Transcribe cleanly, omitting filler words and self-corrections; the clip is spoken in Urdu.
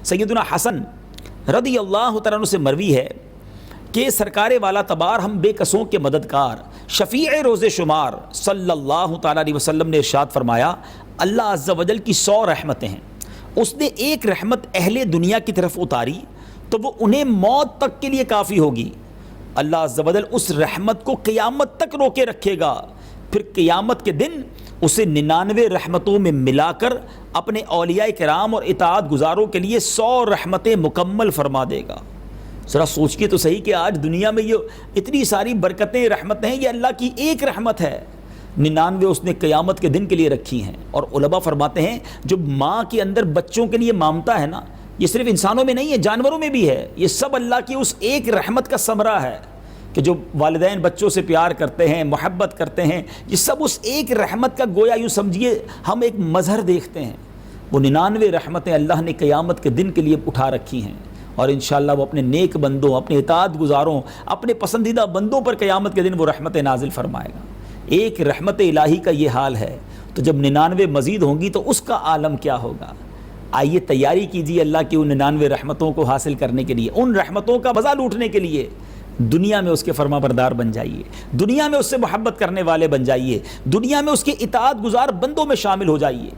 سیدنا حسن رضی اللہ تعالیٰ عنہ سے مروی ہے کہ سرکار والا تبار ہم بے کسوں کے مددگار شفیع روز شمار صلی اللہ تعالیٰ علیہ وسلم نے ارشاد فرمایا، اللہ عز و جل کی 100 رحمتیں ہیں، اس نے ایک رحمت اہل دنیا کی طرف اتاری تو وہ انہیں موت تک کے لیے کافی ہوگی۔ اللہ عز و جل اس رحمت کو قیامت تک روکے رکھے گا، پھر قیامت کے دن اسے 99 رحمتوں میں ملا کر اپنے اولیاء کرام اور اطاعت گزاروں کے لیے 100 رحمتیں مکمل فرما دے گا۔ ذرا سوچئے تو صحیح کہ آج دنیا میں یہ اتنی ساری برکتیں رحمتیں ہیں، یہ اللہ کی ایک رحمت ہے، 99 اس نے قیامت کے دن کے لیے رکھی ہیں۔ اور علماء فرماتے ہیں جو ماں کے اندر بچوں کے لیے مامتا ہے نا، یہ صرف انسانوں میں نہیں ہے، جانوروں میں بھی ہے، یہ سب اللہ کی اس ایک رحمت کا ثمرہ ہے کہ جو والدین بچوں سے پیار کرتے ہیں، محبت کرتے ہیں، یہ سب اس ایک رحمت کا گویا یوں سمجھیے ہم ایک مظہر دیکھتے ہیں۔ وہ 99 رحمتیں اللہ نے قیامت کے دن کے لیے اٹھا رکھی ہیں، اور انشاءاللہ وہ اپنے نیک بندوں، اپنے اطاعت گزاروں، اپنے پسندیدہ بندوں پر قیامت کے دن وہ رحمتیں نازل فرمائے گا۔ ایک رحمت الہی کا یہ حال ہے، تو جب 99 مزید ہوں گی تو اس کا عالم کیا ہوگا؟ آئیے تیاری کیجیے اللہ کی ان 99 رحمتوں کو حاصل کرنے کے لیے، ان رحمتوں کا مزہ لوٹنے کے لیے۔ دنیا میں اس کے فرما بردار بن جائیے، دنیا میں اس سے محبت کرنے والے بن جائیے، دنیا میں اس کے اطاعت گزار بندوں میں شامل ہو جائیے۔